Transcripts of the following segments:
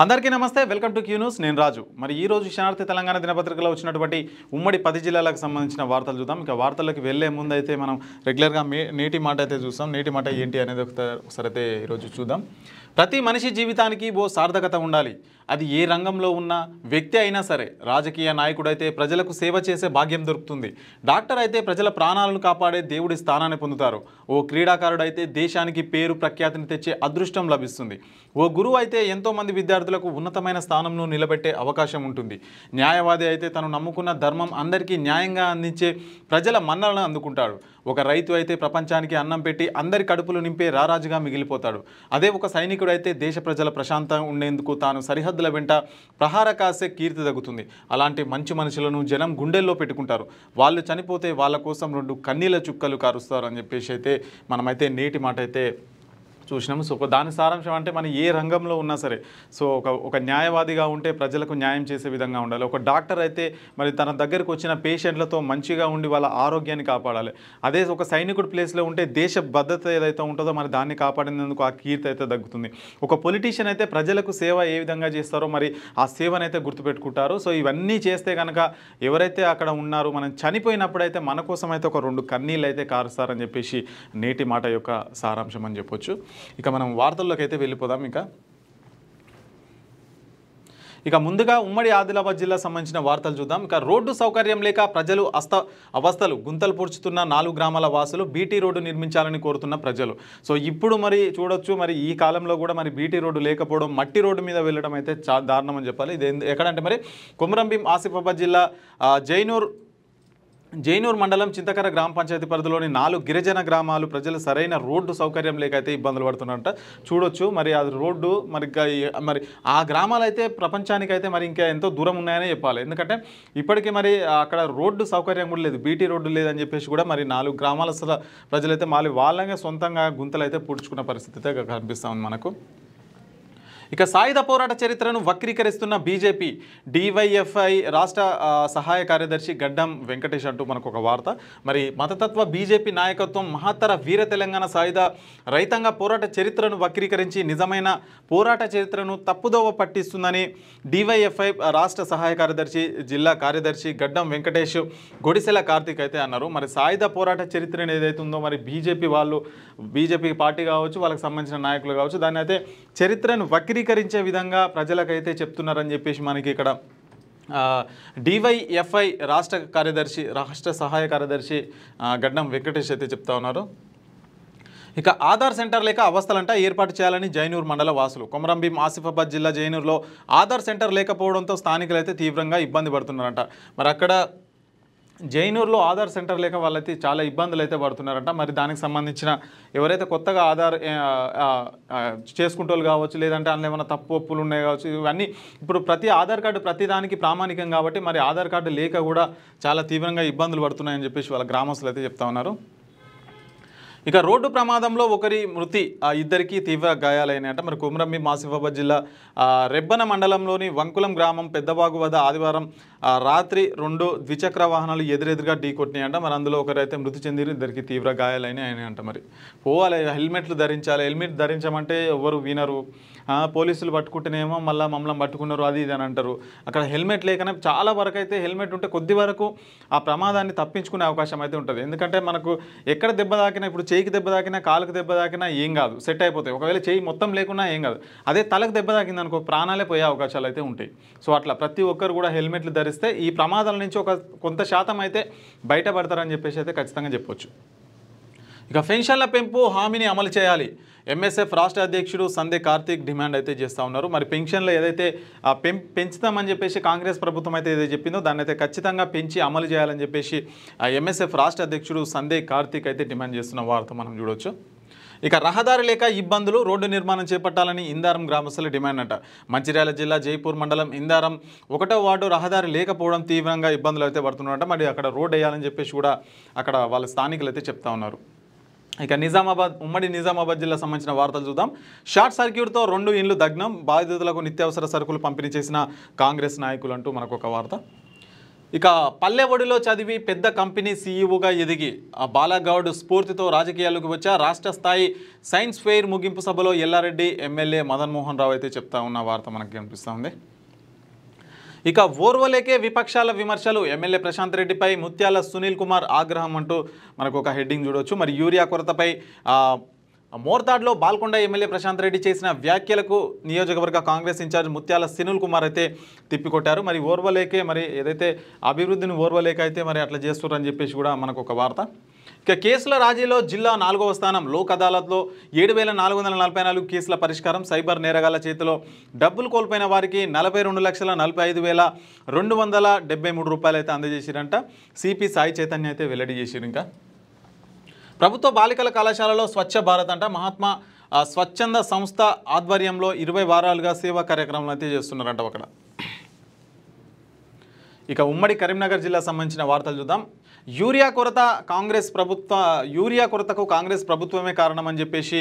అందరికీ నమస్తే, welcome to Q news. నేను రాజు. మరి ఈ రోజు శనార్థి తెలంగాణ దినపత్రికలో వచ్చినటువంటి ఉమ్మడి 10 జిల్లాలకు సంబంధించిన వార్తలు చూద్దాం. ఇక వార్తలకు వెళ్లే ముందు అయితే మనం రెగ్యులర్గా నేటి మాట అయితే చూస్తాం. నేటి మాట ఏంటి అనేది ఒకసారి అయితే ఈరోజు చూద్దాం. ప్రతి మనిషి జీవితానికి ఓ సార్థకత ఉండాలి. అది ఏ రంగంలో ఉన్న వ్యక్తి అయినా సరే. రాజకీయ నాయకుడైతే ప్రజలకు సేవ చేసే భాగ్యం దొరుకుతుంది. డాక్టర్ అయితే ప్రజల ప్రాణాలను కాపాడే దేవుడి స్థానాన్ని పొందుతారు. ఓ క్రీడాకారుడైతే దేశానికి పేరు ప్రఖ్యాతిని తెచ్చే అదృష్టం లభిస్తుంది. ఓ గురువు అయితే ఎంతోమంది విద్యార్థులకు ఉన్నతమైన స్థానంలో నిలబెట్టే అవకాశం ఉంటుంది. న్యాయవాది అయితే తను నమ్ముకున్న ధర్మం అందరికీ న్యాయంగా అందించే ప్రజల మన్నలను అందుకుంటాడు. ఒక రైతు అయితే ప్రపంచానికి అన్నం పెట్టి అందరి కడుపులు నింపే రారాజుగా మిగిలిపోతాడు. అదే ఒక సైనికుడు అయితే దేశ ప్రజల ప్రశాంతంగా ఉండేందుకు తాను సరిహద్దుల వెంట ప్రహార కాసే కీర్తి దక్కుతుంది. అలాంటి మంచి మనుషులను జనం గుండెల్లో పెట్టుకుంటారు. వాళ్ళు చనిపోతే వాళ్ళ కోసం 2 కన్నీళ్ళ చుక్కలు కారుస్తారు అని చెప్పేసి అయితే మనమైతే నేటి మాట అయితే చూసినాము. సో దాని సారాంశం అంటే మనం ఏ రంగంలో ఉన్నా సరే, సో ఒక న్యాయవాదిగా ఉంటే ప్రజలకు న్యాయం చేసే విధంగా ఉండాలి. ఒక డాక్టర్ అయితే మరి తన దగ్గరకు వచ్చిన పేషెంట్లతో మంచిగా ఉండి వాళ్ళ ఆరోగ్యాన్ని కాపాడాలి. అదే ఒక సైనికుడు ప్లేస్లో ఉంటే దేశ భద్రత ఏదైతే ఉంటుందో మరి దాన్ని కాపాడినందుకు ఆ కీర్తి అయితే దక్కుతుంది. ఒక పొలిటీషియన్ అయితే ప్రజలకు సేవ ఏ విధంగా చేస్తారో మరి ఆ సేవనైతే గుర్తుపెట్టుకుంటారు. సో ఇవన్నీ చేస్తే కనుక ఎవరైతే అక్కడ ఉన్నారో మనం చనిపోయినప్పుడైతే మన కోసం అయితే ఒక 2 కన్నీళ్ళు అయితే కారుస్తారని చెప్పేసి నేటి మాట యొక్క సారాంశం అని చెప్పొచ్చు. ఇక మనం వార్తల్లోకి అయితే వెళ్ళిపోదాం. ఇక ముందుగా ఉమ్మడి ఆదిలాబాద్ జిల్లా సంబంధించిన వార్తలు చూద్దాం. ఇక రోడ్డు సౌకర్యం లేక ప్రజలు అవస్థలు గుంతలు పూడ్చుతున్న 4 గ్రామాల వాసులు బీటీ రోడ్డు నిర్మించాలని కోరుతున్న ప్రజలు. సో ఇప్పుడు మరి చూడొచ్చు, మరి ఈ కాలంలో కూడా మరి బీటీ రోడ్డు లేకపోవడం, మట్టి రోడ్డు మీద వెళ్ళడం అయితే చాలా దారుణం అని చెప్పాలి. ఇది ఎక్కడంటే మరి కొమరంభీం ఆసిఫాబాద్ జిల్లా జైనూర్ మండలం చింతకర గ్రామ పంచాయతీ పరిధిలోని 4 గిరిజన గ్రామాలు ప్రజలు సరైన రోడ్డు సౌకర్యం లేక అయితే ఇబ్బందులు పడుతున్నారంట. చూడొచ్చు మరి ఆ రోడ్డు మరి ఆ గ్రామాలు అయితే ప్రపంచానికి అయితే మరి ఇంకా ఎంతో దూరం ఉన్నాయని చెప్పాలి. ఎందుకంటే ఇప్పటికీ మరి అక్కడ రోడ్డు సౌకర్యం కూడా లేదు, బీటీ రోడ్డు లేదని చెప్పేసి కూడా మరి 4 గ్రామాల ప్రజలైతే వాళ్ళంగా సొంతంగా గుంతలు అయితే పూడ్చుకున్న పరిస్థితి అయితే కనిపిస్తూ ఉంది మనకు. ఇక సాయుధ పోరాట చరిత్రను వక్రీకరిస్తున్న బీజేపీ డివైఎఫ్ఐ రాష్ట్ర సహాయ కార్యదర్శి గడ్డం వెంకటేష్ అంటూ మనకు ఒక వార్త. మరి మతతత్వ బీజేపీ నాయకత్వం మహత్తర వీర తెలంగాణ సాయుధ రైతాంగ పోరాట చరిత్రను వక్రీకరించి నిజమైన పోరాట చరిత్రను తప్పుదోవ పట్టిస్తుందని డివైఎఫ్ఐ రాష్ట్ర సహాయ కార్యదర్శి జిల్లా కార్యదర్శి గడ్డం వెంకటేష్ గొడిసెల కార్తీక్ అయితే అన్నారు. మరి సాయుధ పోరాట చరిత్రను ఏదైతే ఉందో మరి బీజేపీ పార్టీ కావచ్చు, వాళ్ళకి సంబంధించిన నాయకులు కావచ్చు, దాన్ని అయితే చరిత్రను వక్రీకరించే విధంగా ప్రజలకైతే చెప్తున్నారని చెప్పేసి మనకి ఇక్కడ డివైఎఫ్ఐ రాష్ట్ర సహాయ కార్యదర్శి గడ్డం వెంకటేష్ అయితే చెప్తా ఉన్నారు. ఇక ఆధార్ సెంటర్ లేక అవస్థలంట ఏర్పాటు చేయాలని జైనూర్ మండల వాసులు. కొమరంభీం ఆసిఫాబాద్ జిల్లా జైనూర్లో ఆధార్ సెంటర్ లేకపోవడంతో స్థానికులు అయితే తీవ్రంగా ఇబ్బంది పడుతున్నారంట. మరి అక్కడ జైనూర్లో ఆధార్ సెంటర్ లేక వాళ్ళైతే చాలా ఇబ్బందులు అయితే పడుతున్నారంట. మరి దానికి సంబంధించిన ఎవరైతే కొత్తగా ఆధార్ చేసుకుంటూ కావచ్చు, లేదంటే అందులో ఏమైనా తప్పు ఒప్పులు ఉన్నాయి కావచ్చు, ఇవన్నీ ఇప్పుడు ప్రతి ఆధార్ కార్డు ప్రతి దానికి ప్రామాణికం కాబట్టి మరి ఆధార్ కార్డు లేక కూడా చాలా తీవ్రంగా ఇబ్బందులు పడుతున్నాయని చెప్పేసి వాళ్ళ గ్రామస్తులు అయితే చెప్తా ఉన్నారు. ఇక రోడ్డు ప్రమాదంలో ఒకరి మృతి, 2కి తీవ్ర గాయాలైనాయంట. మరి కొమరంభీం ఆసిఫాబాద్ జిల్లా రెబ్బన మండలంలోని వంకులం గ్రామం పెద్దవాగు వద్ద ఆదివారం రాత్రి 2 ద్విచక్ర వాహనాలు ఎదురెదురుగా ఢీకొట్టినాయంట. మరి అందులో ఒకరైతే మృతి చెందిరు, 2కి తీవ్ర గాయాలైనాయంట. మరి పోవాలి, హెల్మెట్లు ధరించాలి, హెల్మెట్ ధరించమంటే ఎవరు వినరు. పోలీసులు పట్టుకుంటేనేమో మమ్మల్ని పట్టుకున్నారు అది ఇది అని అంటారు. అక్కడ హెల్మెట్ లేకనే చాలా వరకు అయితే హెల్మెట్ ఉంటే కొద్ది వరకు ఆ ప్రమాదాన్ని తప్పించుకునే అవకాశం అయితే ఉంటుంది. ఎందుకంటే మనకు ఎక్కడ దెబ్బ తాకినా, ఇప్పుడు చేయికి దెబ్బ తాకినా, కాలుకు దెబ్బ తాకినా ఏం కాదు, సెట్ అయిపోతాయి. ఒకవేళ చేయి మొత్తం లేకున్నా ఏం కాదు. అదే తలకు దెబ్బ తాకింది అనుకో, ప్రాణాలే పోయే అవకాశాలు అయితే ఉంటాయి. సో అట్లా ప్రతి ఒక్కరు కూడా హెల్మెట్లు ధరిస్తే ఈ ప్రమాదాల నుంచి కొంత శాతం అయితే బయటపడతారని చెప్పేసి అయితే ఖచ్చితంగా చెప్పొచ్చు. ఇక పెన్షన్ల పెంపు హామీని అమలు చేయాలి. ఎంఎస్ఎఫ్ రాష్ట్ర అధ్యక్షుడు సందే కార్తీక్ డిమాండ్ అయితే చేస్తూ ఉన్నారు. మరి పెన్షన్లు ఏదైతే పెంచుతామని చెప్పేసి కాంగ్రెస్ ప్రభుత్వం అయితే ఏదైతే చెప్పిందో దాన్ని అయితే ఖచ్చితంగా పెంచి అమలు చేయాలని చెప్పేసి ఎంఎస్ఎఫ్ రాష్ట్ర అధ్యక్షుడు సందే కార్తీక్ అయితే డిమాండ్ చేస్తున్న వార్త మనం చూడవచ్చు. ఇక రహదారి లేక ఇబ్బందులు, రోడ్డు నిర్మాణం చేపట్టాలని ఇందారం గ్రామస్తుల డిమాండ్ అంట. మంచిర్యాల జిల్లా జైపూర్ మండలం ఇందారం 1వ వార్డు రహదారి లేకపోవడం తీవ్రంగా ఇబ్బందులు అయితే పడుతున్నారంట. మరి అక్కడ రోడ్డు వేయాలని చెప్పేసి కూడా అక్కడ వాళ్ళ స్థానికులు అయితే చెప్తా ఉన్నారు. ఇక ఉమ్మడి నిజామాబాద్ జిల్లా సంబంధించిన వార్తలు చూద్దాం. షార్ట్ సర్క్యూట్తో 2 ఇండ్లు దగ్నం, బాధితులకు నిత్యావసర సరుకులు పంపిణీ చేసిన కాంగ్రెస్ నాయకులు అంటూ మనకు ఒక వార్త. ఇక పల్లెఒడిలో చదివి పెద్ద కంపెనీ సీఈఓగా ఎదిగి బాలగౌడ్ స్ఫూర్తితో రాజకీయాల్లోకి వచ్చా. రాష్ట్ర స్థాయి సైన్స్ ఫెయిర్ ముగింపు సభలో ఎల్లారెడ్డి ఎమ్మెల్యే మదన్ మోహన్ రావు అయితే చెప్తా ఉన్న వార్త మనకు కనిపిస్తుంది. ఇక ఓర్వలేకే విపక్షాల విమర్శలు, ఎమ్మెల్యే ప్రశాంత్ రెడ్డిపై ముత్యాల సునీల్ కుమార్ ఆగ్రహం అంటూ మనకు ఒక హెడ్డింగ్ చూడవచ్చు. మరి యూరియా కొరతపై మోర్తాడ్లో బాల్కొండ ఎమ్మెల్యే ప్రశాంత్ రెడ్డి చేసిన వ్యాఖ్యలకు నియోజకవర్గ కాంగ్రెస్ ఇన్ఛార్జ్ ముత్యాల సునీల్ కుమార్ అయితే తిప్పికొట్టారు. మరి ఓర్వలేకే మరి ఏదైతే అభివృద్ధిని ఓర్వలేక అయితే మరి అట్లా చేస్తున్నారని చెప్పేసి కూడా మనకు ఒక వార్త. ఇక కేసుల రాజీలో జిల్లా 4వ స్థానం. లోక్ అదాలత్లో 7,444 కేసుల పరిష్కారం. సైబర్ నేరగాళ్ల చేతిలో డబ్బులు కోల్పోయిన వారికి 42,45,273 రూపాయలు అయితే అందజేసిరంట. సిపి సాయి చైతన్య అయితే వెల్లడి చేసిరు. ఇంకా ప్రభుత్వ బాలికల కళాశాలలో స్వచ్ఛ భారత్ అంట మహాత్మా స్వచ్ఛంద సంస్థ ఆధ్వర్యంలో 20 వారాలుగా సేవా కార్యక్రమాలు అయితే చేస్తున్నారంట అక్కడ. ఇక ఉమ్మడి కరీంనగర్ జిల్లా సంబంధించిన వార్తలు చూద్దాం. యూరియా కొరతకు కాంగ్రెస్ ప్రభుత్వమే కారణమని చెప్పేసి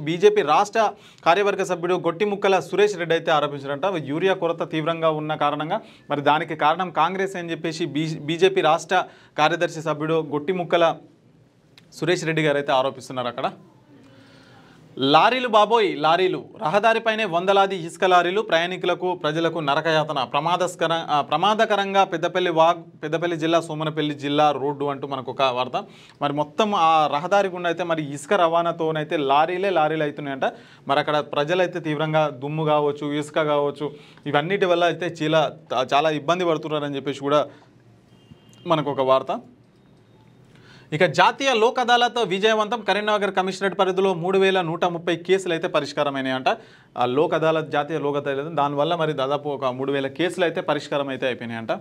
బీజేపీ రాష్ట్ర కార్యవర్గ సభ్యుడు గొట్టిముక్కల సురేష్ రెడ్డి అయితే ఆరోపించారంట. యూరియా కొరత తీవ్రంగా ఉన్న కారణంగా మరి దానికి కారణం కాంగ్రెస్ అని చెప్పేసి బీజేపీ రాష్ట్ర కార్యదర్శి సభ్యుడు గొట్టిముక్కల సురేష్ రెడ్డి గారు అయితే ఆరోపిస్తున్నారు అక్కడ. లారీలు బాబోయ్ లారీలు, రహదారిపైనే వందలాది ఇసుక లారీలు, ప్రయాణికులకు ప్రజలకు నరకయాతన, ప్రమాదకరంగా పెద్దపల్లి జిల్లా సోమనపల్లి జిల్లా రోడ్డు అంటూ మనకు ఒక వార్త. మరి మొత్తం ఆ రహదారి గుండా అయితే మరి ఇసుక రవాణాతోనైతే లారీలు అవుతున్నాయంట. మరి అక్కడ ప్రజలైతే తీవ్రంగా దుమ్ము కావచ్చు, ఇసుక కావచ్చు, ఇవన్నిటి వల్ల అయితే చాలా ఇబ్బంది పడుతున్నారని చెప్పేసి కూడా మనకు ఒక వార్త. ఇక జాతీయ లోక్ అదాలత్ విజయవంతం. కరీంనగర్ కమిషనరేట్ పరిధిలో 3,130 కేసులు అయితే పరిష్కారమైనాయంట. ఆ లోక్ అదాలత్ జాతీయ లోక్ అదాలత్ దానివల్ల మరి దాదాపు ఒక 3,000 కేసులు అయితే పరిష్కారం అయితే అయిపోయినాయంట.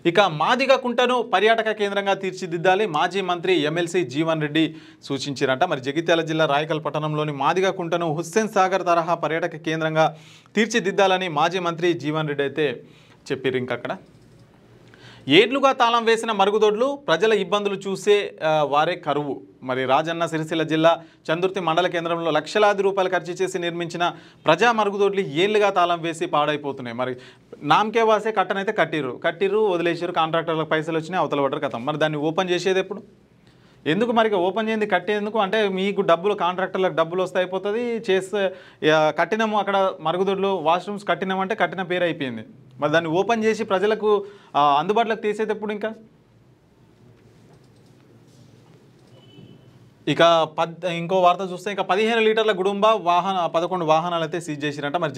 ఇక మాదిగ కుంటను పర్యాటక కేంద్రంగా తీర్చిదిద్దాలి, మాజీ మంత్రి ఎమ్మెల్సీ జీవన్ రెడ్డి సూచించారంట. మరి జగిత్యాల జిల్లా రాయకల్ పట్టణంలోని మాదిగ కుంటను హుస్సేన్ సాగర్ తరహా పర్యాటక కేంద్రంగా తీర్చిదిద్దాలని మాజీ మంత్రి జీవన్ రెడ్డి అయితే చెప్పారు. ఇంకక్కడ ఏడ్లుగా తాళం వేసిన మరుగుదొడ్లు, ప్రజల ఇబ్బందులు చూసే వారే కరువు. మరి రాజన్న సిరిసిల్ల జిల్లా చందుర్తి మండల కేంద్రంలో లక్షలాది రూపాయలు ఖర్చు చేసి నిర్మించిన ప్రజా మరుగుదొడ్లు ఏళ్లుగా తాళం వేసి పాడైపోతున్నాయి. మరి నామకే వాసే కట్టనైతే కట్టిర్రు వదిలేసారు, కాంట్రాక్టర్లకు పైసలు వచ్చినాయి, అవతల పడ్డారు కథం. మరి దాన్ని ఓపెన్ చేసేది ఎప్పుడు? ఎందుకు మరి ఓపెన్ చేయండి కట్టేందుకు అంటే మీకు డబ్బులు కాంట్రాక్టర్లకు డబ్బులు వస్తే అయిపోతుంది. చేస్తే కట్టినాము అక్కడ మరుగుదొడ్లు వాష్రూమ్స్ కట్టినామంటే కట్టిన పేరు అయిపోయింది. మరి దాన్ని ఓపెన్ చేసి ప్రజలకు అందుబాటులోకి తీసేటప్పుడు ఇంకా ఇక ఇంకో వార్త చూస్తే ఇక 15 లీటర్ల గుడుంబ 11 వాహనాలు అయితే సీజ్ చేసిరంట. మరి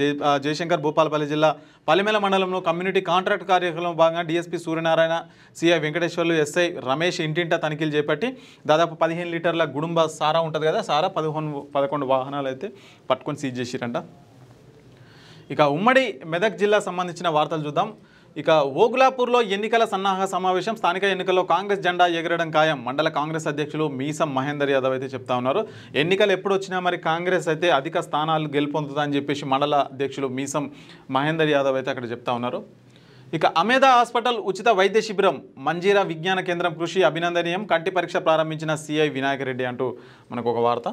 జయశంకర్ భూపాలపల్లి జిల్లా పలిమేల మండలంలో కమ్యూనిటీ కాంట్రాక్ట్ కార్యక్రమంలో భాగంగా DSP Suryanarayana, CI Venkateswarlu, SI Ramesh ఇంటింటా తనిఖీలు చేపట్టి దాదాపు 15 లీటర్ల గుడుంబ సారా ఉంటుంది కదా, సారా 11 వాహనాలు అయితే పట్టుకొని సీజ్ చేసిరంట. ఇక ఉమ్మడి మెదక్ జిల్లా సంబంధించిన వార్తలు చూద్దాం. ఇక ఓగులాపూర్లో ఎన్నికల సన్నాహక సమావేశం. స్థానిక ఎన్నికల్లో కాంగ్రెస్ జెండా ఎగరడం ఖాయం. మండల కాంగ్రెస్ అధ్యక్షులు మీసం మహేందర్ యాదవ్ అయితే చెప్తా ఉన్నారు. ఎన్నికలు ఎప్పుడు వచ్చినా మరి కాంగ్రెస్ అయితే అధిక స్థానాలు గెలుపొందుతుందని చెప్పేసి మండల అధ్యక్షులు మీసం మహేందర్ యాదవ్ అయితే అక్కడ చెప్తా ఉన్నారు. ఇక అమేదా హాస్పిటల్ ఉచిత వైద్య శిబిరం, మంజీరా విజ్ఞాన కేంద్రం కృషి అభినందనీయం, కంటి పరీక్ష ప్రారంభించిన సిఐ వినాయక్ రెడ్డి అంటూ మనకు ఒక వార్త.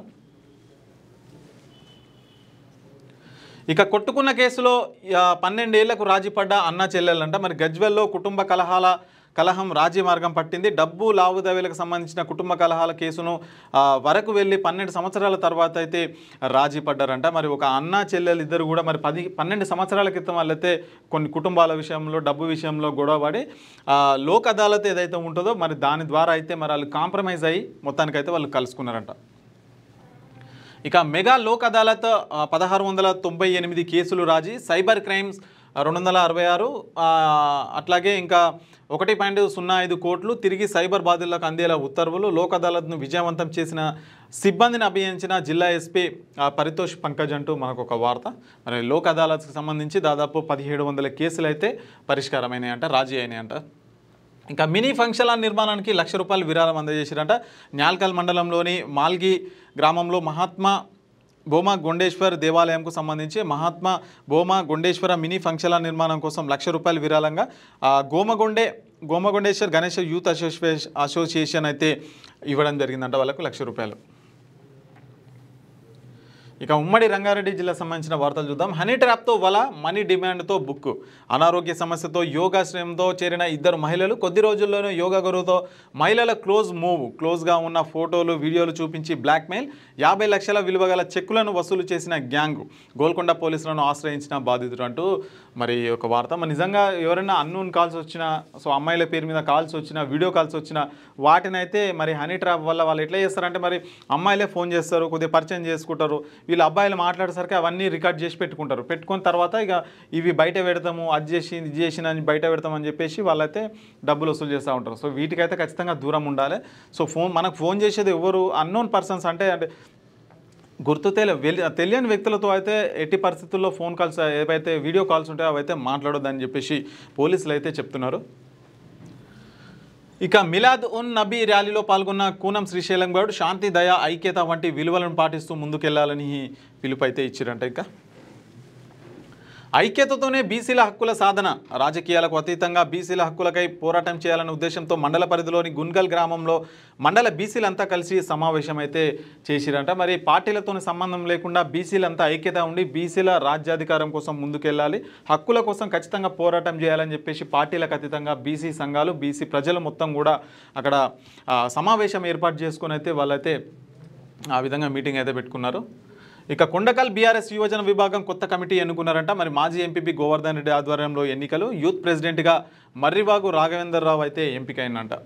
ఇక కొట్టుకున్న కేసులో 12 ఏళ్లకు రాజీ పడ్డ అన్న చెల్లెలంట. మరి గజ్వెల్లో కుటుంబ కలహం రాజీ మార్గం పట్టింది. డబ్బు లావాదేవీలకు సంబంధించిన కుటుంబ కలహాల కేసును వరకు వెళ్ళి 12 సంవత్సరాల తర్వాత అయితే రాజీ పడ్డారంట. మరి ఒక అన్న చెల్లెలు ఇద్దరు కూడా మరి 12 సంవత్సరాల క్రితం వాళ్ళైతే కొన్ని కుటుంబాల విషయంలో డబ్బు విషయంలో గొడవపడి లోక్ అదాలత్ ఏదైతే ఉంటుందో మరి దాని ద్వారా అయితే మరి వాళ్ళు కాంప్రమైజ్ అయ్యి మొత్తానికైతే వాళ్ళు కలుసుకున్నారంట. ఇక మెగా లోక్ అదాలత్ 1698 కేసులు రాజీ, సైబర్ క్రైమ్స్ 266, అట్లాగే ఇంకా 1.05 కోట్లు తిరిగి సైబర్ బాధితులకు అందేలా ఉత్తర్వులు. లోక్ అదాలత్ను విజయవంతం చేసిన సిబ్బందిని అభినందించిన జిల్లా ఎస్పీ పరితోష్ పంకజ్ అంటూ మనకు ఒక వార్త. మరి లోక్ అదాలత్కి సంబంధించి దాదాపు 1700 కేసులు అయితే పరిష్కారమైనాయంట, రాజీ అయినాయంట. ఇంకా మినీ ఫంక్షన్ హాల్ నిర్మాణానికి ₹1,00,000 విరాళం అందజేశారంట. న్యాల్కల్ మండలంలోని మాల్గి గ్రామంలో మహాత్మా భోమా గొండేశ్వర్ దేవాలయంకు సంబంధించి మహాత్మా భోమా గొండేశ్వర మినీ ఫంక్షన్ హాల్ నిర్మాణం కోసం ₹1,00,000 విరాళంగా గోమగొండేశ్వర్ గణేష్ యూత్ అసోసియేషన్ అయితే ఇవ్వడం జరిగిందంట వాళ్ళకు ₹1,00,000. ఇక ఉమ్మడి రంగారెడ్డి జిల్లా సంబంధించిన వార్తలు చూద్దాం. హనీ ట్రాప్తో వల, మనీ డిమాండ్తో బుక్కు. అనారోగ్య సమస్యతో యోగాశ్రయంతో చేరిన ఇద్దరు మహిళలు కొద్ది రోజుల్లోనే యోగా గురువుతో మహిళల క్లోజ్గా ఉన్న ఫోటోలు వీడియోలు చూపించి బ్లాక్మెయిల్, 50 లక్షల విలువ గల చెక్కులను వసూలు చేసిన గ్యాంగ్ గోల్కొండ పోలీసులను ఆశ్రయించిన బాధితుడు అంటూ మరి ఒక వార్త. మరి నిజంగా ఎవరైనా అన్నోన్ కాల్స్ వచ్చినా, సో అమ్మాయిల పేరు మీద కాల్స్ వచ్చినా, వీడియో కాల్స్ వచ్చినా వాటినైతే మరి హనీ ట్రాప్ వల్ల వాళ్ళు ఎట్లా చేస్తారంటే మరి అమ్మాయిలే ఫోన్ చేస్తారు, కొద్దిగా పరిచయం చేసుకుంటారు, వీళ్ళు అబ్బాయిలు మాట్లాడేసరికి అవన్నీ రికార్డ్ చేసి పెట్టుకుంటారు. పెట్టుకున్న తర్వాత ఇక ఇవి బయట పెడతాము, అది చేసి ఇది చేసిన అని బయట పెడతామని చెప్పేసి వాళ్ళైతే డబ్బులు వసూలు చేస్తూ ఉంటారు. సో వీటికైతే ఖచ్చితంగా దూరం ఉండాలి. సో మనకు ఫోన్ చేసేది ఎవరు అన్నోన్ పర్సన్స్ అంటే తెలియని వ్యక్తులతో అయితే ఎట్టి పరిస్థితుల్లో ఫోన్ కాల్స్ ఏవైతే వీడియో కాల్స్ ఉంటాయో అవైతే మాట్లాడొద్దని చెప్పేసి పోలీసులు అయితే చెప్తున్నారు. ఇక మిలాద్ ఉన్ నబీ ర్యాలీలో పాల్గొన్న కూనం శ్రీశైలం గౌడ్ శాంతి, దయ, ఐక్యత వంటి విలువలను పాటిస్తూ ముందుకెళ్లాలని పిలుపు అయితే ఇచ్చారంట. ఇక ఐక్యతతోనే బీసీల హక్కుల సాధన, రాజకీయాలకు అతీతంగా బీసీల హక్కులకై పోరాటం చేయాలనే ఉద్దేశంతో మండల పరిధిలోని గున్గల్ గ్రామంలో మండల బీసీలంతా కలిసి సమావేశం అయితే చేసిరంట. మరి పార్టీలతో సంబంధం లేకుండా బీసీలంతా ఐక్యత ఉండి బీసీల రాజ్యాధికారం కోసం ముందుకెళ్ళాలి, హక్కుల కోసం ఖచ్చితంగా పోరాటం చేయాలని చెప్పేసి పార్టీలకు అతీతంగా బీసీ సంఘాలు, బీసీ ప్రజలు మొత్తం కూడా అక్కడ సమావేశం ఏర్పాటు చేసుకొని అయితే వాళ్ళైతే ఆ విధంగా మీటింగ్ అయితే పెట్టుకున్నారు. ఇక కొండకల్ బీఆర్ఎస్ యువజన విభాగం కొత్త కమిటీ ఎన్నుకున్నారంట. మరి మాజీ ఎంపీపీ గోవర్ధన్ రెడ్డి ఆధ్వర్యంలో ఎన్నికలు. యూత్ ప్రెసిడెంట్గా మర్రివాగు రాఘవేందర్ రావు అయితే ఎంపికైనంట.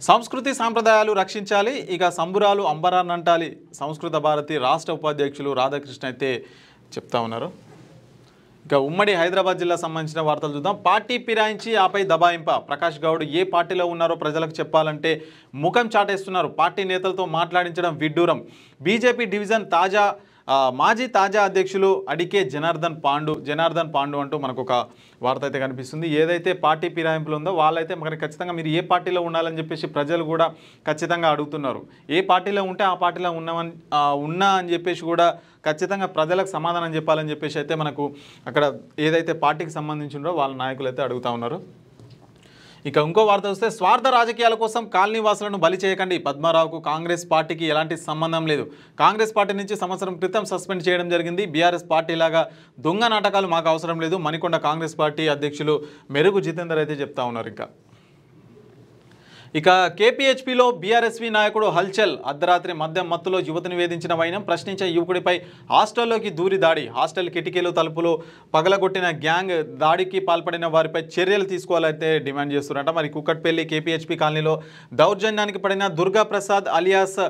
సంస్కృతి సాంప్రదాయాలు రక్షించాలి, ఇక సంబురాలు అంబరాన్నంటాలి, సంస్కృత భారతి రాష్ట్ర ఉపాధ్యక్షులు రాధాకృష్ణ అయితే చెప్తా ఉన్నారు. ఇక ఉమ్మడి హైదరాబాద్ జిల్లా సంబంధించిన వార్తలు చూద్దాం. పార్టీ ఫిరాయించి ఆపై దబాయింప. ప్రకాష్ గౌడ్ ఏ పార్టీలో ఉన్నారో ప్రజలకు చెప్పాలంటే ముఖం చాటేస్తున్నారు. పార్టీ నేతలతో మాట్లాడించడం విడ్డూరం. బీజేపీ డివిజన్ మాజీ తాజా అధ్యక్షులు అడికే జనార్దన్ పాండు అంటూ మనకు ఒక వార్త అయితే కనిపిస్తుంది. ఏదైతే పార్టీ ఫిరాయింపులు ఉందో వాళ్ళైతే మరి ఖచ్చితంగా మీరు ఏ పార్టీలో ఉండాలని చెప్పేసి ప్రజలు కూడా ఖచ్చితంగా అడుగుతున్నారు. ఏ పార్టీలో ఉంటే ఆ పార్టీలో ఉన్నా అని చెప్పేసి కూడా ఖచ్చితంగా ప్రజలకు సమాధానం చెప్పాలని చెప్పేసి అయితే మనకు అక్కడ ఏదైతే పార్టీకి సంబంధించిందో వాళ్ళ నాయకులు అయితే అడుగుతూ ఉన్నారు. ఇక ఇంకో వార్త వస్తే స్వార్థ రాజకీయాల కోసం కాలనీవాసులను బలి చేయకండి. పద్మారావుకు కాంగ్రెస్ పార్టీకి ఎలాంటి సంబంధం లేదు. కాంగ్రెస్ పార్టీ నుంచి సంవత్సరం క్రితం సస్పెండ్ చేయడం జరిగింది. బీఆర్ఎస్ పార్టీలాగా దొంగ నాటకాలు మాకు అవసరం లేదు. మణికొండ కాంగ్రెస్ పార్టీ అధ్యక్షులు మెరుగు జితేందర్ అయితే చెప్తా ఉన్నారు. ఇక కేపీహెచ్పీలో బీఆర్ఎస్వీ నాయకుడు హల్చల్. అర్ధరాత్రి మద్యం మత్తులో యువతిని వేధించిన వైనం, ప్రశ్నించే యువకుడిపై హాస్టల్లోకి దూరి దాడి. హాస్టల్ కిటికీలు తలుపులు పగలగొట్టిన గ్యాంగ్. దాడికి పాల్పడిన వారిపై చర్యలు తీసుకోవాలైతే డిమాండ్ చేస్తున్నారట. మరి కుక్కట్పల్లి కేపీహెచ్పీ కాలనీలో దౌర్జన్యానికి పడిన దుర్గా ప్రసాద్ అలియాస్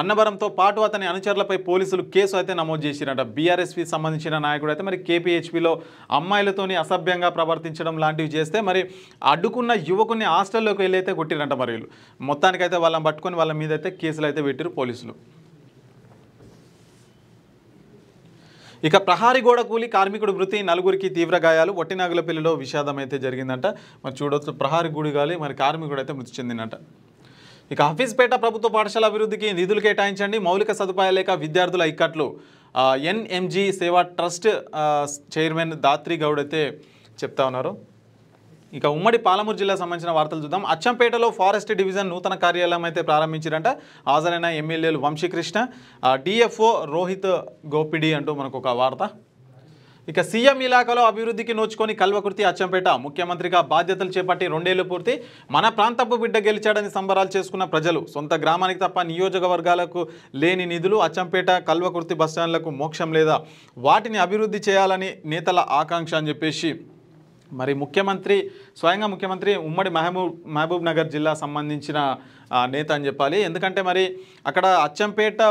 అన్నవరంతో పాటు అతని అనుచరులపై పోలీసులు కేసు అయితే నమోదు చేసిరట. బీఆర్ఎస్వీ సంబంధించిన నాయకుడు అయితే మరి కేపీహెచ్పీలో అమ్మాయిలతోని అసభ్యంగా ప్రవర్తించడం లాంటివి చేస్తే మరి అడ్డుకున్న యువకుని హాస్టల్లోకి వెళ్ళి అయితే కొట్టిరంట. మరి మొత్తానికైతే వాళ్ళని పట్టుకొని వాళ్ళ మీద అయితే కేసులు అయితే పెట్టారు పోలీసులు. ఇక ప్రహారీ గోడ కూలి కార్మికుడు మృతి, 4గురికి తీవ్ర గాయాలు. ఒట్టినాగులపల్లిలో విషాదం అయితే జరిగిందంట. మరి చూడవచ్చు, ప్రహారీ గుడి గాలి మరి కార్మికుడు అయితే మృతి చెందిందంట. ఇక హఫీజ్పేట ప్రభుత్వ పాఠశాల అభివృద్ధికి నిధులు కేటాయించండి, మౌలిక సదుపాయాలు లేక విద్యార్థుల ఇక్కట్లు. ఎన్ఎంజీ సేవా ట్రస్ట్ చైర్మన్ దాత్రి గౌడ్ అయితే చెప్తా ఉన్నారు. ఇక ఉమ్మడి పాలమూరు జిల్లా సంబంధించిన వార్తలు చూద్దాం. అచ్చంపేటలో ఫారెస్ట్ డివిజన్ నూతన కార్యాలయం అయితే ప్రారంభించారంట. హాజరైన ఎమ్మెల్యేలు వంశీకృష్ణ, డిఎఫ్ఓ రోహిత్ గోపిడి అంటూ మనకు ఒక వార్త. ఇక సీఎం ఇలాకాలో అభివృద్ధికి నోచుకొని కల్వకుర్తి అచ్చంపేట. ముఖ్యమంత్రిగా బాధ్యతలు చేపట్టి 2 ఏళ్లు పూర్తి. మన ప్రాంతపు బిడ్డ గెలిచాడని సంబరాలు చేసుకున్న ప్రజలు. సొంత గ్రామానికి తప్ప నియోజకవర్గాలకు లేని నిధులు. అచ్చంపేట కల్వకుర్తి బస్టాండ్లకు మోక్షం లేదా, వాటిని అభివృద్ధి చేయాలని నేతల ఆకాంక్ష అని చెప్పేసి మరి స్వయంగా ముఖ్యమంత్రి ఉమ్మడి మహబూబ్ నగర్ జిల్లా సంబంధించిన నేత అని చెప్పాలి. ఎందుకంటే మరి అక్కడ అచ్చంపేట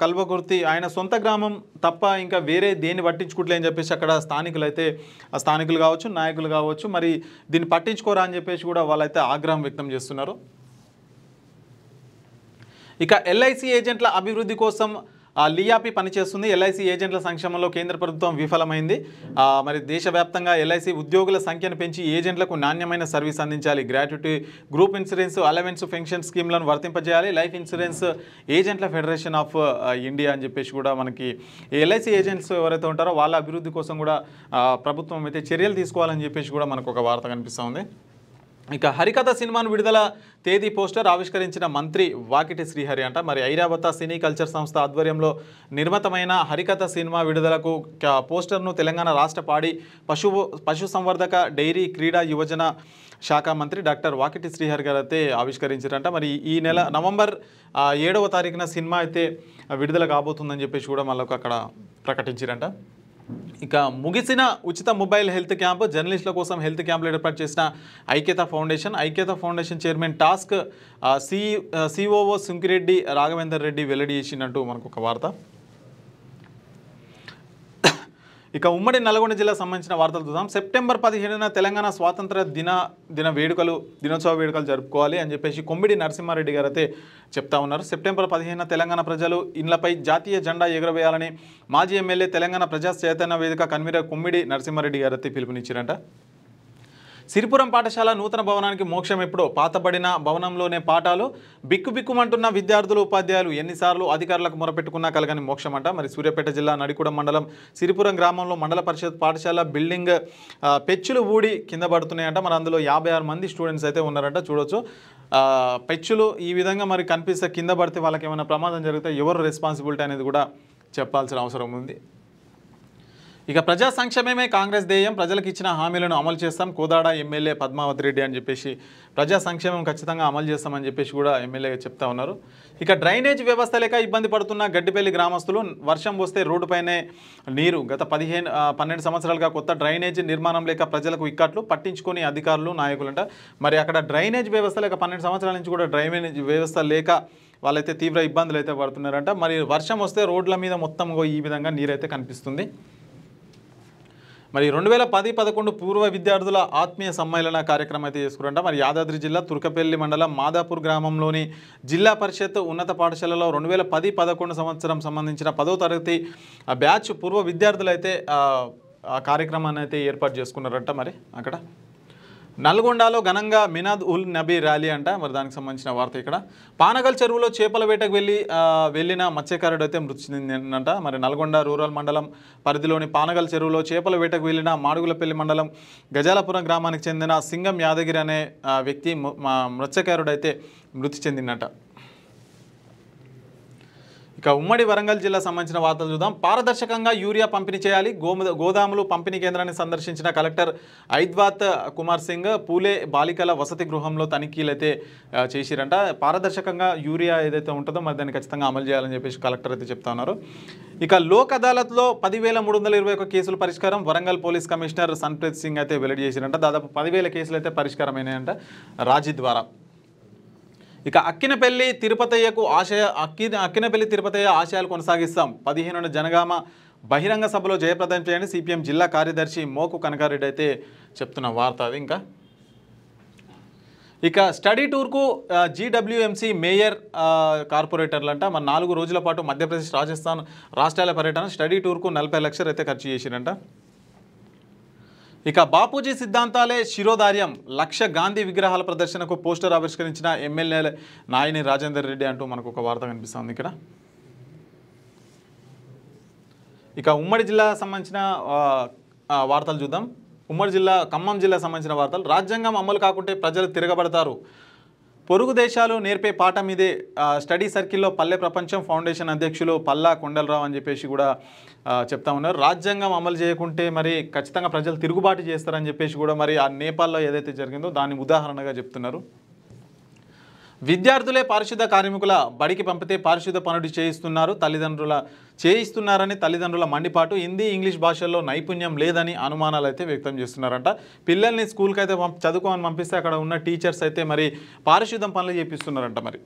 కల్వకుర్తి ఆయన సొంత గ్రామం తప్ప ఇంకా వేరే దేన్ని పట్టించుకోవట్లే అని చెప్పేసి అక్కడ స్థానికులు కావచ్చు, నాయకులు కావచ్చు మరి దీన్ని పట్టించుకోరా అని చెప్పేసి కూడా వాళ్ళైతే ఆగ్రహం వ్యక్తం చేస్తున్నారు. ఇక ఎల్ఐసి ఏజెంట్ల అభివృద్ధి కోసం లియాపి పనిచేస్తుంది. ఎల్ఐసి ఏజెంట్ల సంక్షేమంలో కేంద్ర ప్రభుత్వం విఫలమైంది. మరి దేశవ్యాప్తంగా ఎల్ఐసి ఉద్యోగుల సంఖ్యను పెంచి ఏజెంట్లకు నాణ్యమైన సర్వీస్ అందించాలి. Gratuity, group insurance, allowance, pension స్కీమ్లను వర్తింపజేయాలి. లైఫ్ ఇన్సూరెన్స్ ఏజెంట్ల ఫెడరేషన్ ఆఫ్ ఇండియా అని చెప్పేసి కూడా మనకి ఎల్ఐసి ఏజెంట్స్ ఎవరైతే ఉంటారో వాళ్ళ అభివృద్ధి కోసం కూడా ప్రభుత్వం అయితే చర్యలు తీసుకోవాలని చెప్పేసి కూడా మనకు ఒక వార్త కనిపిస్తూ ఉంది. ఇక హరికథ సినిమాను విడుదల తేదీ పోస్టర్ ఆవిష్కరించిన మంత్రి వాకిటి శ్రీహరి అంట. మరి ఐరావత సినీ కల్చర్ సంస్థ ఆధ్వర్యంలో నిర్మితమైన హరికథ సినిమా విడుదలకు పోస్టర్ను తెలంగాణ రాష్ట్ర పాడి పశుసంవర్ధక డైరీ క్రీడా యువజన శాఖ మంత్రి డాక్టర్ వాకిటి శ్రీహరి గారు అయితే ఆవిష్కరించారంట. మరి ఈ నెల నవంబర్ 7వ తారీఖున సినిమా అయితే విడుదల కాబోతుందని చెప్పేసి కూడా మళ్ళీ అక్కడ ప్రకటించారంట. ఇక ముగిసిన ఉచిత మొబైల్ హెల్త్ క్యాంప్ జర్నలిస్టుల కోసం హెల్త్ క్యాంపులు ఏర్పాటు చేసిన ఐక్యత foundation chairman task COO Sunkireddy Raghavender Reddy వెల్లడి చేసినట్టు మనకు ఒక వార్త. ఇక ఉమ్మడి నల్గొండ జిల్లా సంబంధించిన వార్తలు చూద్దాం. సెప్టెంబర్ 15న తెలంగాణ స్వాతంత్ర దినోత్సవ వేడుకలు జరుపుకోవాలి అని చెప్పేసి కొమ్మిడి నరసింహారెడ్డి గారు అయితే చెప్తా ఉన్నారు. సెప్టెంబర్ 15న తెలంగాణ ప్రజలు ఇళ్లపై జాతీయ జెండా ఎగురవేయాలని మాజీ ఎమ్మెల్యే తెలంగాణ ప్రజా చైతన్య వేదిక కన్వీనర్ కొమ్మిడి నరసింహారెడ్డి గారు అయితే పిలుపునిచ్చారంట. సిరిపురం పాఠశాల నూతన భవనానికి మోక్షం ఎప్పుడో, పాతబడిన భవనంలోనే పాఠాలు, బిక్కుబిక్కుమంటున్న విద్యార్థులు ఉపాధ్యాయులు, ఎన్నిసార్లు అధికారులకు మొరపెట్టుకున్నా కలగని మోక్షం అంట. మరి సూర్యాపేట జిల్లా నడికూడెం మండలం సిరిపురం గ్రామంలో మండల పరిషత్ పాఠశాల బిల్డింగ్ పెచ్చులు ఊడి కింద పడుతున్నాయంట. మరి అందులో 56 మంది స్టూడెంట్స్ అయితే ఉన్నారంట. చూడొచ్చు పెచ్చులు ఈ విధంగా మరి కనిపిస్తే కింద పడితే వాళ్ళకి ఏమైనా ప్రమాదం జరిగితే ఎవరు రెస్పాన్సిబిలిటీ అనేది కూడా చెప్పాల్సిన అవసరం ఉంది. ఇక ప్రజా సంక్షేమమే కాంగ్రెస్ ధ్యేయం, ప్రజలకు ఇచ్చిన హామీలను అమలు చేస్తాం కోదాడ ఎమ్మెల్యే పద్మావతి రెడ్డి అని చెప్పేసి ప్రజా సంక్షేమం ఖచ్చితంగా అమలు చేస్తామని చెప్పేసి కూడా ఎమ్మెల్యే చెప్తా ఉన్నారు. ఇక డ్రైనేజ్ వ్యవస్థ లేక ఇబ్బంది పడుతున్న గడ్డిపల్లి గ్రామస్తులు, వర్షం వస్తే రోడ్డుపైనే నీరు, గత 12 సంవత్సరాలుగా కొత్త డ్రైనేజ్ నిర్మాణం లేక ప్రజలకు ఇక్కట్లు పట్టించుకొని అధికారులు నాయకులంట. మరి అక్కడ డ్రైనేజ్ వ్యవస్థ లేక 12 సంవత్సరాల నుంచి కూడా డ్రైనేజ్ వ్యవస్థ లేక వాళ్ళైతే తీవ్ర ఇబ్బందులు అయితే పడుతున్నారంట. మరి వర్షం వస్తే రోడ్ల మీద మొత్తం ఈ విధంగా నీరైతే కనిపిస్తుంది. మరి 2010-11 పూర్వ విద్యార్థుల ఆత్మీయ సమ్మేళన కార్యక్రమం అయితే చేసుకురంట. మరి యాదాద్రి జిల్లా తుర్కపల్లి మండలం మాదాపూర్ గ్రామంలోని జిల్లా పరిషత్ ఉన్నత పాఠశాలలో 2010-11 సంవత్సరం సంబంధించిన 10వ తరగతి బ్యాచ్ పూర్వ విద్యార్థులు అయితే ఆ కార్యక్రమాన్ని అయితే ఏర్పాటు చేసుకున్నారంట. మరి అక్కడ నల్గొండలో ఘనంగా మినాద్ ఉల్ నబీ ర్యాలీ అంట. మరి దానికి సంబంధించిన వార్త ఇక్కడ. పానగల్ చెరువులో చేపల వేటకు వెళ్ళిన మత్స్యకారుడు అయితే మృతి చెందిందంట. మరి నల్గొండ రూరల్ మండలం పరిధిలోని పానగల్ చెరువులో చేపల వేటకు వెళ్ళిన మాడుగులపల్లి మండలం గజాలపురం గ్రామానికి చెందిన సింగం యాదగిరి అనే వ్యక్తి మత్స్యకారుడు అయితే మృతి చెందిందట. ఇక ఉమ్మడి వరంగల్ జిల్లా సంబంధించిన వార్తలు చూద్దాం. పారదర్శకంగా యూరియా పంపిణీ చేయాలి, గోదాములు పంపిణీ కేంద్రాన్ని సందర్శించిన కలెక్టర్ ఐద్వాత్ కుమార్ సింగ్ పూలే బాలికల వసతి గృహంలో తనిఖీలు అయితే చేసిరంట. పారదర్శకంగా యూరియా ఏదైతే ఉంటుందో మరి దాన్ని ఖచ్చితంగా అమలు చేయాలని చెప్పేసి కలెక్టర్ అయితే చెప్తా ఉన్నారు. ఇక లోక్ అదాలత్లో 10,321 కేసులు పరిష్కారం, వరంగల్ పోలీస్ కమిషనర్ సన్ప్రీత్ సింగ్ అయితే వెల్లడి చేసిరంట. దాదాపు 10,000 కేసులు అయితే పరిష్కారమైనాయంట రాజీ ద్వారా. ఇక అక్కినపల్లి తిరుపతయ్యకు అక్కినపల్లి తిరుపతయ్య ఆశయాలు కొనసాగిస్తాం, 15న జనగామ బహిరంగ సభలో జయప్రదం చేయండి, సిపిఎం జిల్లా కార్యదర్శి మోకు కనకారెడ్డి అయితే చెప్తున్న వార్త అది. ఇంకా ఇక స్టడీ టూర్కు జీడబ్ల్యూఎంసీ మేయర్ కార్పొరేటర్లు అంట. మరి 4 రోజుల పాటు మధ్యప్రదేశ్ రాజస్థాన్ రాష్ట్రాల పర్యటన, స్టడీ టూర్కు 40 లక్షలు అయితే ఖర్చు చేసిరంట. ఇక బాపూజీ సిద్ధాంతాలే శిరోధార్యం, 1,00,000 గాంధీ విగ్రహాల ప్రదర్శనకు పోస్టర్ ఆవిష్కరించిన ఎమ్మెల్యే నాయని రాజేందర్ రెడ్డి అంటూ మనకు ఒక వార్త కనిపిస్తుంది ఇక్కడ. ఇక ఉమ్మడి జిల్లా సంబంధించిన వార్తలు చూద్దాం. ఉమ్మడి జిల్లా ఖమ్మం జిల్లా సంబంధించిన వార్తలు. రాజ్యాంగం అమలు కాకుంటే ప్రజలు తిరగబడతారు, పొరుగు దేశాలు నేర్పే పాఠం ఇదే, స్టడీ సర్కిల్లో పల్లె ప్రపంచం ఫౌండేషన్ అధ్యక్షులు పల్లా కొండలరావు అని చెప్పేసి కూడా చెప్తా ఉన్నారు. రాజ్యాంగం అమలు చేయకుంటే మరి ఖచ్చితంగా ప్రజలు తిరుగుబాటు చేస్తారని చెప్పేసి కూడా మరి ఆ నేపాల్లో ఏదైతే జరిగిందో దాన్ని ఉదాహరణగా చెప్తున్నారు. విద్యార్థులే పారిశుద్ధ కార్మికుల బడికి పంపితే పారిశుద్ధ పనులు చేయిస్తున్నారని తల్లిదండ్రుల మండిపాటు. హిందీ ఇంగ్లీష్ భాషల్లో నైపుణ్యం లేదని అనుమానాలు అయితే వ్యక్తం చేస్తున్నారంట. పిల్లల్ని స్కూల్కి అయితే చదువుకోమని పంపిస్తే అక్కడ ఉన్న టీచర్స్ అయితే మరి పారిశుద్ధం పనులు చేపిస్తున్నారంట. మరి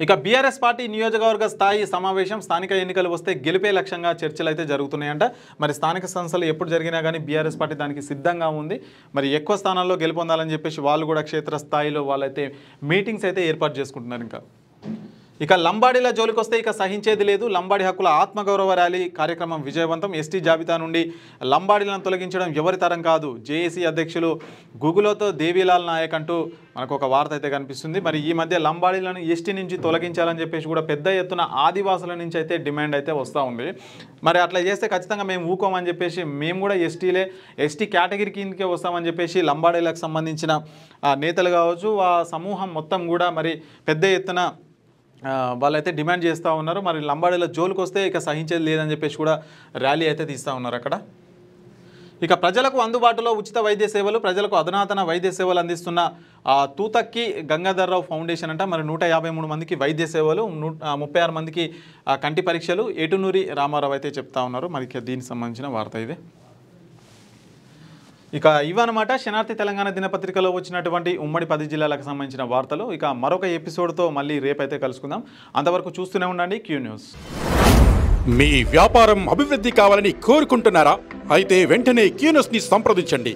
ఇక బీఆర్ఎస్ పార్టీ నియోజకవర్గ స్థాయి సమావేశం, స్థానిక ఎన్నికలు వస్తే గెలిపే లక్ష్యంగా చర్చలు అయితే జరుగుతున్నాయంట. మరి స్థానిక సంస్థలు ఎప్పుడు జరిగినా కానీ బీఆర్ఎస్ పార్టీ దానికి సిద్ధంగా ఉంది. మరి ఎక్కువ స్థానాల్లో గెలుపొందాలని చెప్పేసి వాళ్ళు కూడా క్షేత్రస్థాయిలో వాళ్ళైతే మీటింగ్స్ అయితే ఏర్పాటు చేసుకుంటున్నారు. ఇంకా ఇక లంబాడీల జోలికొస్తే ఇక సహించేది లేదు. లంబాడీ హక్కుల ఆత్మగౌరవ ర్యాలీ కార్యక్రమం విజయవంతం. ఎస్టీ జాబితా నుండి లంబాడీలను తొలగించడం ఎవరి తరం కాదు. జేఏసీ అధ్యక్షులు గుగులోతో దేవీలాల్ నాయక్ అంటూ మనకు ఒక వార్త అయితే కనిపిస్తుంది. మరి ఈ మధ్య లంబాడీలను ఎస్టీ నుంచి తొలగించాలని చెప్పేసి కూడా పెద్ద ఎత్తున ఆదివాసుల నుంచి అయితే డిమాండ్ అయితే వస్తూ ఉంది. మరి అట్లా చేస్తే ఖచ్చితంగా మేము ఊకోమని చెప్పేసి మేము కూడా ఎస్టీ కేటగిరీ కిందకే వస్తామని చెప్పేసి లంబాడీలకు సంబంధించిన నేతలు కావచ్చు ఆ సమూహం మొత్తం కూడా మరి పెద్ద ఎత్తున వాళ్ళైతే డిమాండ్ చేస్తూ ఉన్నారు. మరి లంబాడీల జోలికి వస్తే ఇక సహించేది లేదని చెప్పేసి కూడా ర్యాలీ అయితే తీస్తూ ఉన్నారు అక్కడ. ఇక ప్రజలకు అందుబాటులో ఉచిత వైద్య సేవలు, ప్రజలకు అధునాతన వైద్య సేవలు అందిస్తున్న తూతక్కి గంగాధర్రావు ఫౌండేషన్ అంట. మరి 153 మందికి వైద్య సేవలు, 36 మందికి కంటి పరీక్షలు ఏటునూరి రామారావు అయితే చెప్తా ఉన్నారు. మరి దీనికి సంబంధించిన వార్త ఇదే. ఇక ఇవన్నమాట శనార్థి తెలంగాణ దినపత్రికలో వచ్చినటువంటి ఉమ్మడి 10 జిల్లాలకు సంబంధించిన వార్తలు. ఇక మరొక ఎపిసోడ్తో మళ్ళీ రేపైతే కలుసుకుందాం. అంతవరకు చూస్తూనే ఉండండి క్యూ న్యూస్. మీ వ్యాపారం అభివృద్ధి కావాలని కోరుకుంటున్నారా? అయితే వెంటనే క్యూ న్యూస్ని సంప్రదించండి.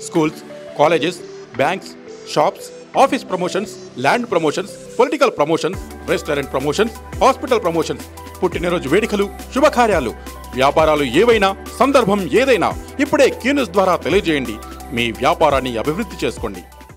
Schools, colleges, banks, shops, office promotions, land promotions, political promotions, restaurant promotions, hospital promotions, పుట్టినరోజు వేడుకలు, శుభకార్యాలు, వ్యాపారాలు ఏవైనా, సందర్భం ఏదైనా ఇప్పుడే క్యూ న్యూస్ ద్వారా తెలియజేయండి. మీ వ్యాపారాన్ని అభివృద్ధి చేసుకోండి.